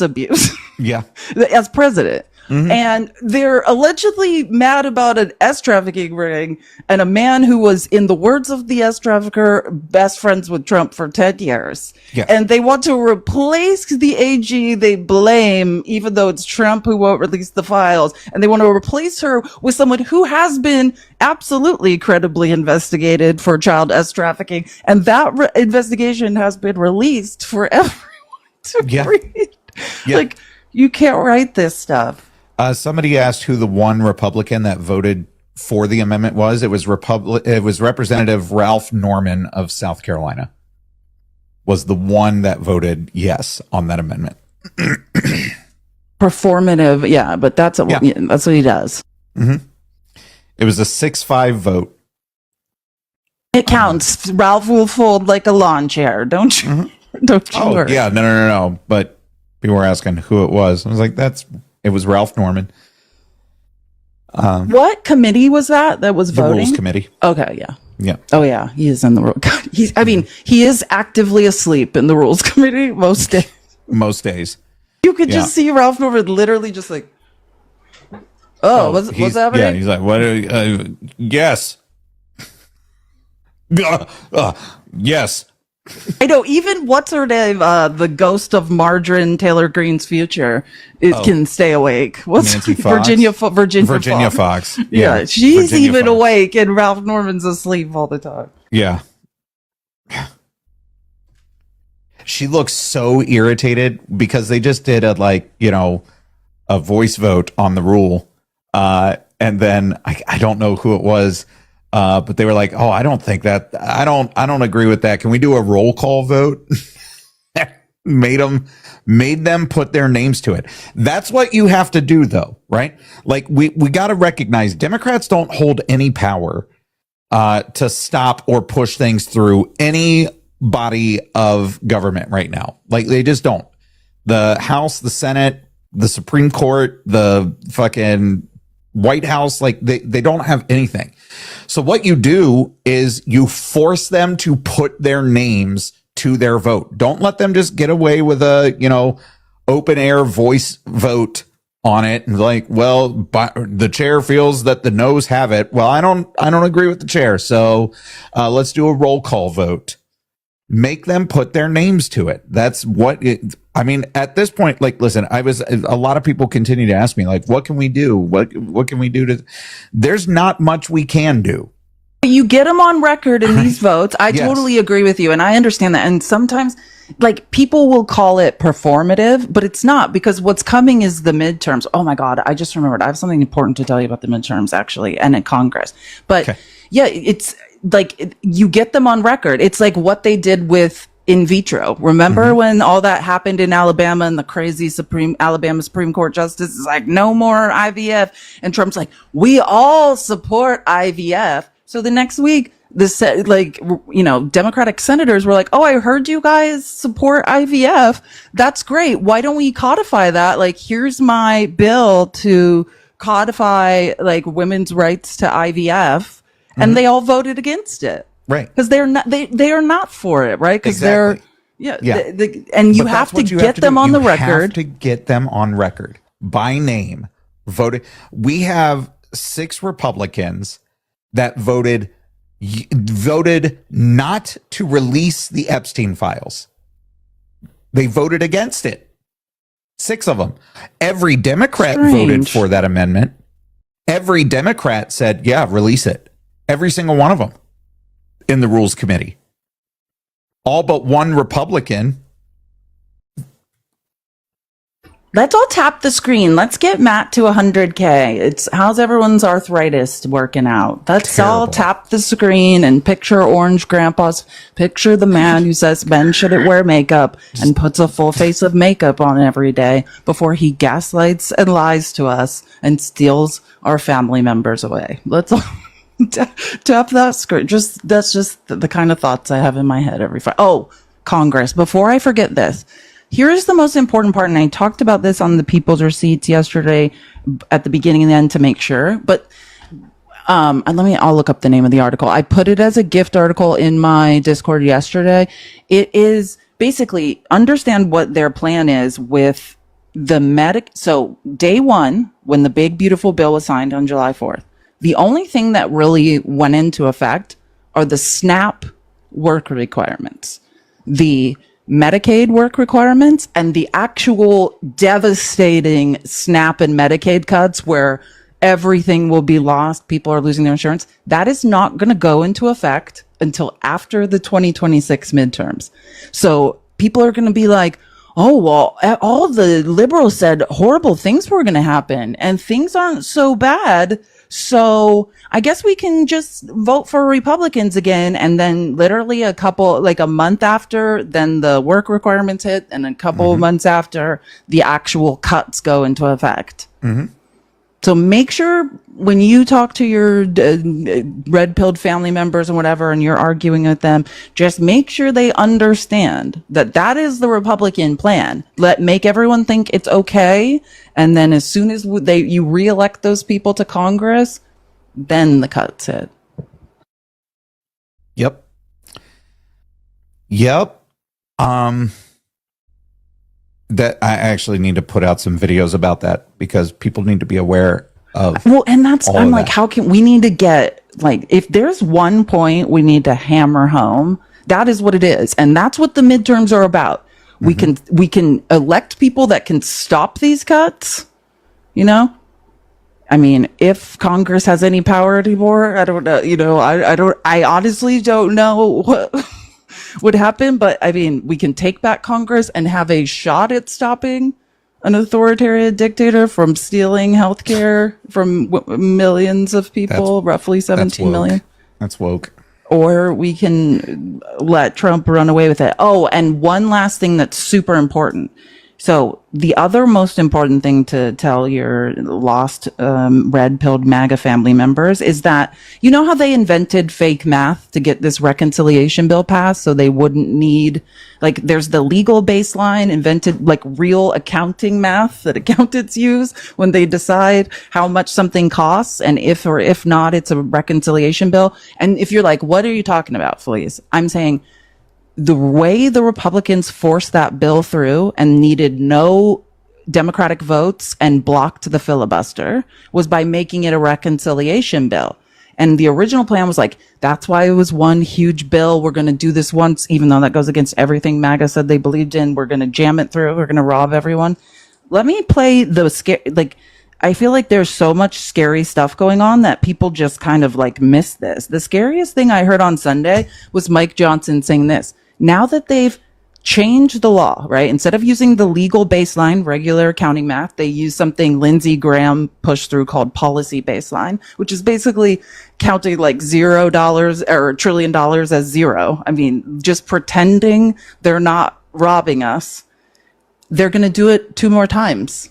abuse. Yeah. As president. Mm-hmm. And they're allegedly mad about an trafficking ring and a man who was, in the words of the trafficker, best friends with Trump for 10 years. Yeah. And they want to replace the AG they blame, even though it's Trump who won't release the files. And they want to replace her with someone who has been absolutely credibly investigated for child trafficking. And that investigation has been released for everyone to read. Yeah. Like, you can't write this stuff. Somebody asked who the one Republican that voted for the amendment was. It was Representative Ralph Norman of South Carolina was the one that voted yes on that amendment. Performative, yeah, but that's what he does. Mm-hmm. It was a 6-5 vote. It counts. Ralph will fold like a lawn chair, don't you? Mm-hmm. Don't you worry. Yeah, no. But people were asking who it was. I was like, it was Ralph Norman. What committee was that was voting? The Rules Committee. Okay, yeah. Yeah. Oh, yeah. He is in the Rules. He is actively asleep in the Rules Committee most days. Most days. You could just see Ralph Norman literally just like, what's happening? Yeah, he's like, what? Yes. Yes. I know, even what's her name, the ghost of Margarine Taylor Greene's future, can stay awake. Virginia Fox. Yeah, she's Virginia even Fox. Awake, and Ralph Norman's asleep all the time. Yeah. She looks so irritated because they just did a voice vote on the rule. And then I don't know who it was. But they were like, "Oh, I don't think that. I don't agree with that. Can we do a roll call vote?" made them put their names to it. That's what you have to do, though, right? Like we got to recognize Democrats don't hold any power to stop or push things through any body of government right now. Like they just don't. The House, the Senate, the Supreme Court, the fucking White House, like they don't have anything. So what you do is you force them to put their names to their vote. Don't let them just get away with a, open air voice vote on it. And like, well, the chair feels that the noes have it. Well, I don't agree with the chair. So, let's do a roll call vote. Make them put their names to it. That's at this point, like, listen, a lot of people continue to ask me, like, what can we do? What can we do there's not much we can do. You get them on record in these votes. I totally agree with you. And I understand that. And sometimes like people will call it performative, but it's not, because what's coming is the midterms. Oh my God. I just remembered. I have something important to tell you about the midterms actually, and in Congress, but it's like you get them on record. It's like what they did with in vitro. Remember when all that happened in Alabama and the crazy Alabama Supreme Court justice is like, no more IVF. And Trump's like, we all support IVF. So the next week, Democratic senators were like, oh, I heard you guys support IVF. That's great. Why don't we codify that? Like, here's my bill to codify like women's rights to IVF, and they all voted against it. Right. Because they are not for it, right? Because Exactly. and you have to get them on the record. You have to get them on record by name. Voted. We have 6 Republicans that voted not to release the Epstein files. They voted against it. 6 of them. Every Democrat voted for that amendment. Every Democrat said, yeah, release it. Every single one of them in the Rules Committee. All but one Republican. Let's all tap the screen. Let's get Matt to 100K. It's how's everyone's arthritis working out? Let's all tap the screen and picture orange grandpas. Picture the man who says men shouldn't wear makeup and puts a full face of makeup on every day before he gaslights and lies to us and steals our family members away. Let's all tap that screen. That's just the kind of thoughts I have in my head every Friday. Oh, Congress. Before I forget this. Here's the most important part, and I talked about this on the People's Receipts yesterday at the beginning and the end to make sure. But I'll look up the name of the article. I put it as a gift article in my Discord yesterday. It is basically understand what their plan is with the So day one, when the big beautiful bill was signed on July 4th, the only thing that really went into effect are the SNAP work requirements. The Medicaid work requirements and the actual devastating SNAP and Medicaid cuts where everything will be lost. People are losing their insurance. That is not going to go into effect until after the 2026 midterms. So people are going to be like, oh, well, all the liberals said horrible things were going to happen and things aren't so bad. So I guess we can just vote for Republicans again. And then literally a month after, then the work requirements hit, and a couple of months after, the actual cuts go into effect. Mm-hmm. So make sure when you talk to your red-pilled family members and whatever, and you're arguing with them, just make sure they understand that that is the Republican plan. Make everyone think it's okay. And then as soon as you reelect those people to Congress, then the cuts hit. Yep. That I actually need to put out some videos about that because people need to be aware of. Well, and I'm like, how can we need to get, like, if there's one point we need to hammer home, that is what it is. And that's what the midterms are about. Mm-hmm. We can elect people that can stop these cuts, you know? I mean, if Congress has any power anymore, I don't know, I honestly don't know what would happen, but I mean, we can take back Congress and have a shot at stopping an authoritarian dictator from stealing healthcare from millions of people, roughly 17 million. That's woke. Or we can let Trump run away with it. Oh, and one last thing that's super important. So the other most important thing to tell your lost red-pilled MAGA family members is that, you know how they invented fake math to get this reconciliation bill passed so they wouldn't need, like, there's the legal baseline invented, like real accounting math that accountants use when they decide how much something costs, and if or if not, it's a reconciliation bill. And if you're like, what are you talking about, Felice? I'm saying, the way the Republicans forced that bill through and needed no Democratic votes and blocked the filibuster was by making it a reconciliation bill. And the original plan was like, that's why it was one huge bill. We're going to do this once, even though that goes against everything MAGA said they believed in. We're going to jam it through. We're going to rob everyone. Let me play the scare. Like, I feel like there's so much scary stuff going on that people just kind of like miss this. The scariest thing I heard on Sunday was Mike Johnson saying this. Now that they've changed the law, right? Instead of using the legal baseline, regular accounting math, they use something Lindsey Graham pushed through called policy baseline, which is basically counting like $0 or $1 trillion as zero. I mean, just pretending they're not robbing us. They're going to do it 2 more times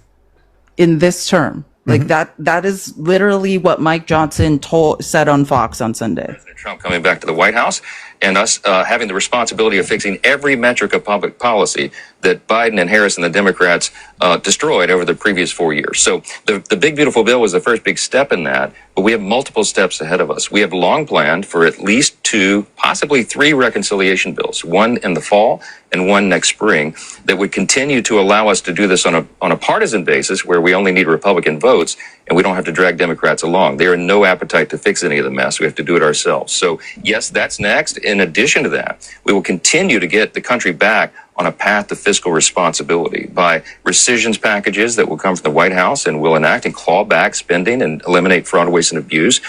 in this term. Like that is literally what Mike Johnson said on Fox on Sunday. President Trump coming back to the White House, and us having the responsibility of fixing every metric of public policy that Biden and Harris and the Democrats destroyed over the previous 4 years. So the big, beautiful bill was the first big step in that, but we have multiple steps ahead of us. We have long planned for at least 2, possibly 3 reconciliation bills, one in the fall and one next spring, that would continue to allow us to do this on a partisan basis where we only need Republican votes and we don't have to drag Democrats along. They are no appetite to fix any of the mess. We have to do it ourselves. So yes, that's next. In addition to that, we will continue to get the country back on a path to fiscal responsibility by rescissions packages that will come from the White House and will enact and claw back spending and eliminate fraud, waste, and abuse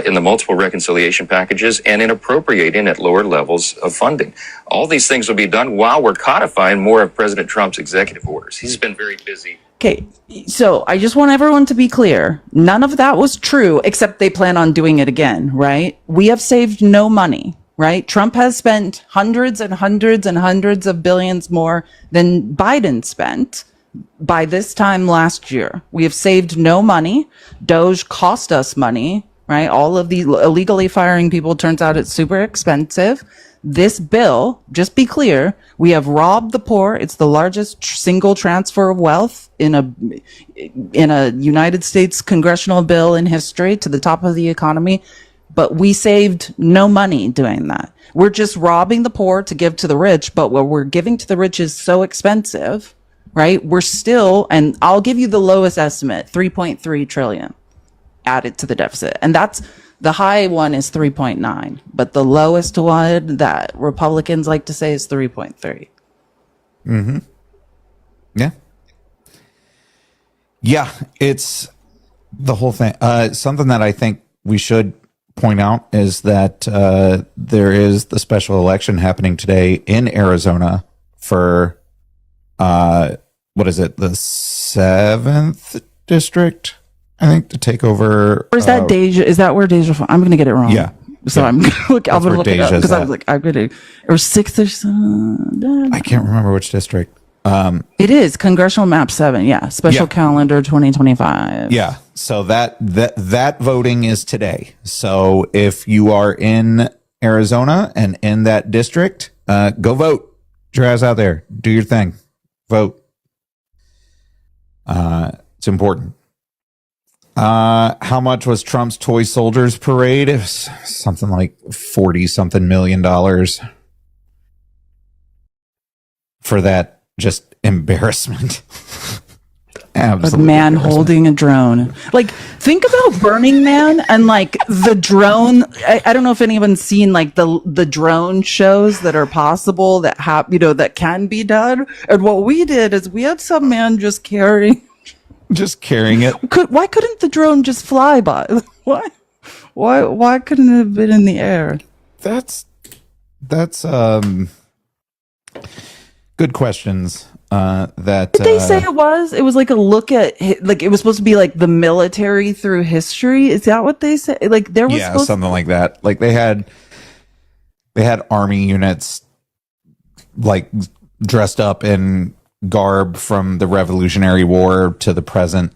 in the multiple reconciliation packages and in appropriating at lower levels of funding. All these things will be done while we're codifying more of President Trump's executive orders. He's been very busy. Okay, so I just want everyone to be clear. None of that was true, except they plan on doing it again, right? We have saved no money. Right? Trump has spent hundreds and hundreds and hundreds of billions more than Biden spent by this time last year. We have saved no money. Doge cost us money, right? All of the illegally firing people, turns out it's super expensive. This bill, just be clear, we have robbed the poor. It's the largest single transfer of wealth in a United States congressional bill in history to the top of the economy. But we saved no money doing that. We're just robbing the poor to give to the rich, but what we're giving to the rich is so expensive, right? We're still, and I'll give you the lowest estimate, 3.3 trillion added to the deficit. And that's, the high one is 3.9, but the lowest one that Republicans like to say is 3.3. Mm-hmm. Yeah. Yeah, it's the whole thing. Something that I think we should point out is that there is the special election happening today in Arizona for what is it, the 7th district, I think, to take over. Or is that Deja? Is that where Deja? I'm going to get it wrong. Yeah. So yeah. I'm going to look. I'm going to look it up because I was at. like, I'm going to. Or 6th or something. I can't remember which district. It is Congressional Map 7. Yeah. Special calendar 2025. Yeah. So that voting is today. So if you are in Arizona and in that district, go vote. Get your ass out there. Do your thing. Vote. It's important. How much was Trump's toy soldiers parade? It was something like $40-something million for that just embarrassment. A man holding a drone. Like, think about Burning Man and like the drone. I don't know if anyone's seen like the drone shows that are possible that that can be done. And what we did is we had some man just carrying it. Why couldn't the drone just fly by? Why couldn't it have been in the air? That's good questions. Did they say it was? It was like a look at, like, it was supposed to be like the military through history. Is that what they said? Like, there was something like that. Like they had army units like dressed up in garb from the Revolutionary War to the present.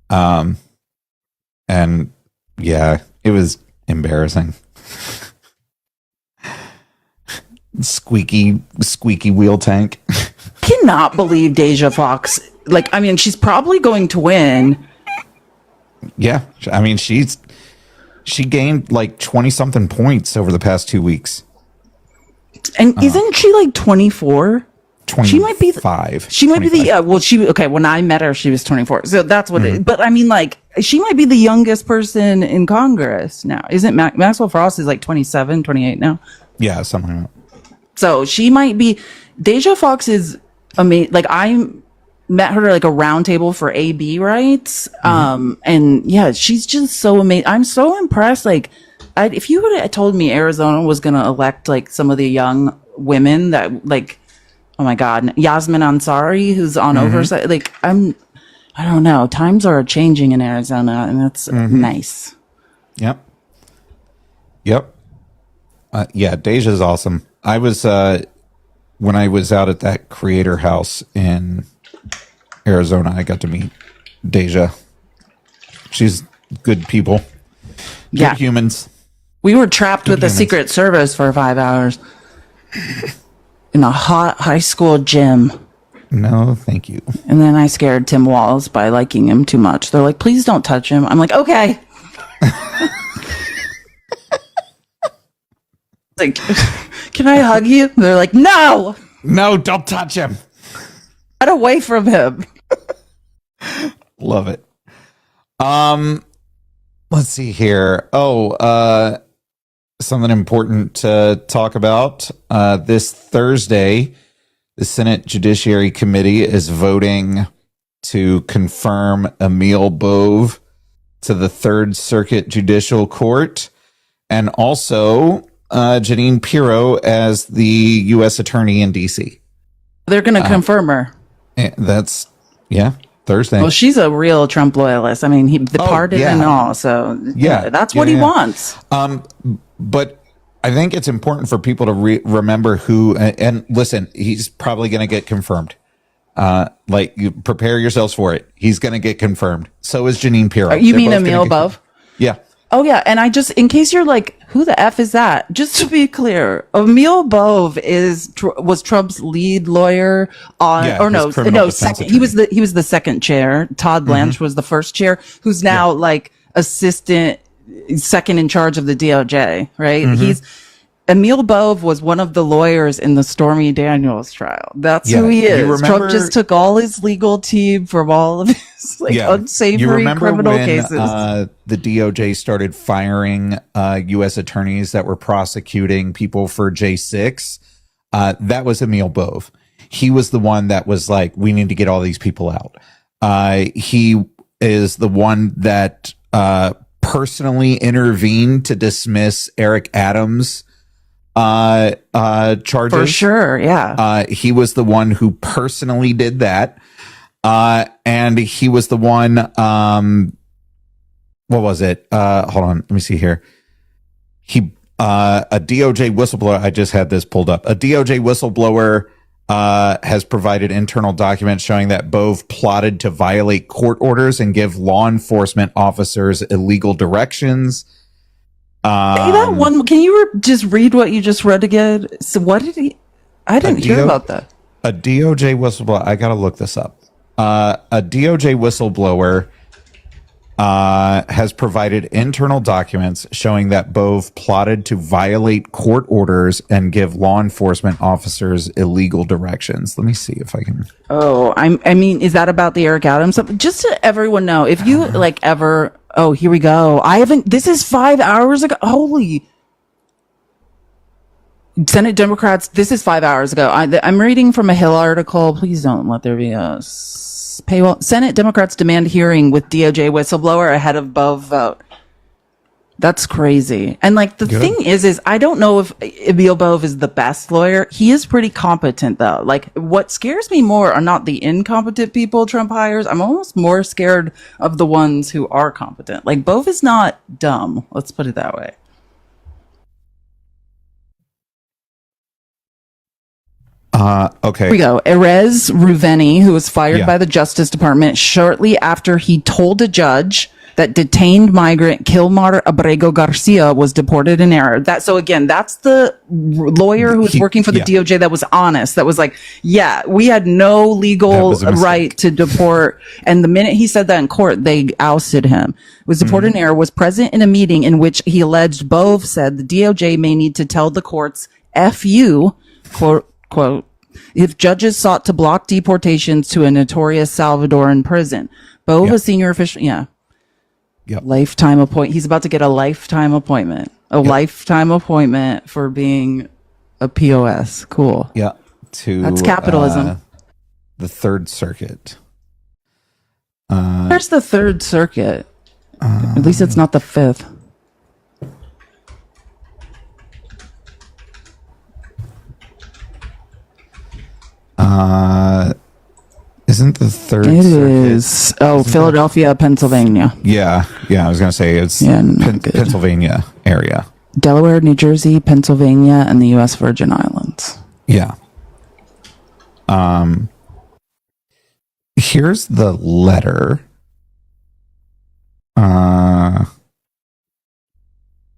And yeah, it was embarrassing. Squeaky wheel tank. Cannot believe Deja Fox. Like, I mean, she's probably going to win. Yeah, I mean, she gained like 20-something points over the past 2 weeks. And isn't she like 24? 25. She might be she might 25. Be the when I met her she was 24. So that's what but I mean, like, she might be the youngest person in Congress now. Isn't Maxwell Frost is like 27, 28 now? Yeah, something like that. So she might be. Deja Fox is amazing. Like, I met her at like a round table for AB rights. And yeah, she's just so amazing. I'm so impressed. Like, if you would have told me Arizona was going to elect like some of the young women that, like, oh my God, Yasmin Ansari, who's on oversight. Like, I don't know. Times are changing in Arizona, and that's nice. Yep. Yeah, Deja's awesome. I was, when I was out at that creator house in Arizona, I got to meet Deja. She's good people. Good humans. We were trapped with the Secret Service for 5 hours in a hot high school gym. No, thank you. And then I scared Tim Walz by liking him too much. They're like, please don't touch him. I'm like, okay. Like, can I hug you? They're like, no. No, don't touch him. Get away from him. Love it. Let's see here. Something important to talk about. This Thursday, the Senate Judiciary Committee is voting to confirm Emil Bove to the Third Circuit Judicial Court, and also Janine Pirro as the U.S. Attorney in D.C. They're going to confirm her. That's, Thursday. Well, she's a real Trump loyalist. I mean, the pardon and all. So, that's what he wants. But I think it's important for people to remember who, and listen, he's probably going to get confirmed. You prepare yourselves for it. He's going to get confirmed. So is Janine Pirro. You mean Emil Bove? Yeah. Oh, yeah. And I just, in case you're like, who the F is that? Just to be clear, Emil Bove was Trump's lead lawyer second. He was the second chair. Todd Blanche was the first chair, who's now assistant, second in charge of the DOJ, right? Emil Bove was one of the lawyers in the Stormy Daniels trial. That's who he is. Trump just took all his legal team from all of his unsavory criminal cases. The DOJ started firing U.S. attorneys that were prosecuting people for J6. That was Emil Bove. He was the one that was like, we need to get all these people out. He is the one that personally intervened to dismiss Eric Adams' charges. For sure, yeah. He was the one who personally did that. And he was the one, what was it? Hold on, let me see here. A DOJ whistleblower, I just had this pulled up. A DOJ whistleblower has provided internal documents showing that Bove plotted to violate court orders and give law enforcement officers illegal directions. That one, can you just read what you just read again? So what did he? I didn't hear about that. A DOJ whistleblower. I gotta look this up. A DOJ whistleblower has provided internal documents showing that Bove plotted to violate court orders and give law enforcement officers illegal directions. Let me see if I can. Oh, I mean, is that about the Eric Adams stuff? Just to everyone know, if you ever. Oh, here we go. This is 5 hours ago. Holy. Senate Democrats, this is 5 hours ago. I'm reading from a Hill article. Please don't let there be a paywall. Senate Democrats demand hearing with DOJ whistleblower ahead of Bove vote. That's crazy. And the thing is I don't know if Emil Bove is the best lawyer. He is pretty competent though. What scares me more are not the incompetent people Trump hires. I'm almost more scared of the ones who are competent. Bove is not dumb. Let's put it that way. Okay. Here we go. Erez Ruveni, who was fired by the Justice Department shortly after he told a judge that detained migrant Kilmar Abrego Garcia was deported in error. So again, that's the lawyer who was working for the DOJ that was honest. That was we had no legal right to deport. And the minute he said that in court, they ousted him. Was deported in error, was present in a meeting in which he alleged Bove said the DOJ may need to tell the courts, F you, quote, if judges sought to block deportations to a notorious Salvadoran prison. Bove, a senior official, lifetime appointment. He's about to get a lifetime appointment. Lifetime appointment for being a POS. Cool. Yeah. That's capitalism. The Third Circuit. Where's the Third Circuit? At least it's not the Fifth. Isn't the Third It Circuit? Is. Oh, Philadelphia, Pennsylvania. Yeah. I was going to say it's Pennsylvania area. Delaware, New Jersey, Pennsylvania, and the U.S. Virgin Islands. Yeah. Here's the letter.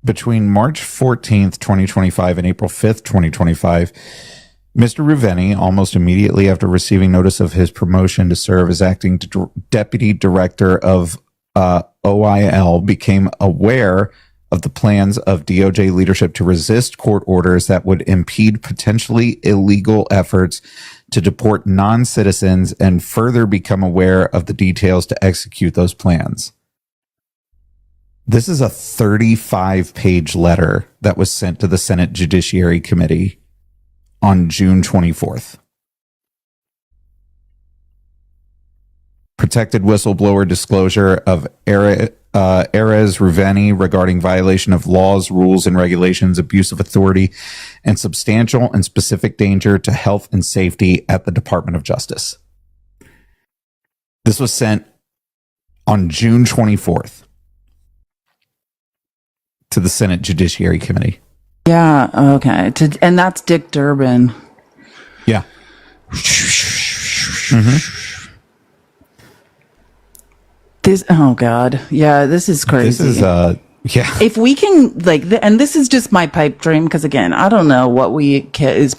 between March 14th, 2025 and April 5th, 2025, Mr. Ruveni, almost immediately after receiving notice of his promotion to serve as acting deputy director of OIL, became aware of the plans of DOJ leadership to resist court orders that would impede potentially illegal efforts to deport non-citizens and further become aware of the details to execute those plans. This is a 35-page letter that was sent to the Senate Judiciary Committee on June 24th. Protected whistleblower disclosure of Erez Ruveni regarding violation of laws, rules, and regulations, abuse of authority, and substantial and specific danger to health and safety at the Department of Justice. This was sent on June 24th to the Senate Judiciary Committee. Yeah, okay. And that's Dick Durbin. Yeah. Mm-hmm. Oh God. Yeah, this is crazy. This is, yeah. If we can, and this is just my pipe dream, because again, I don't know what is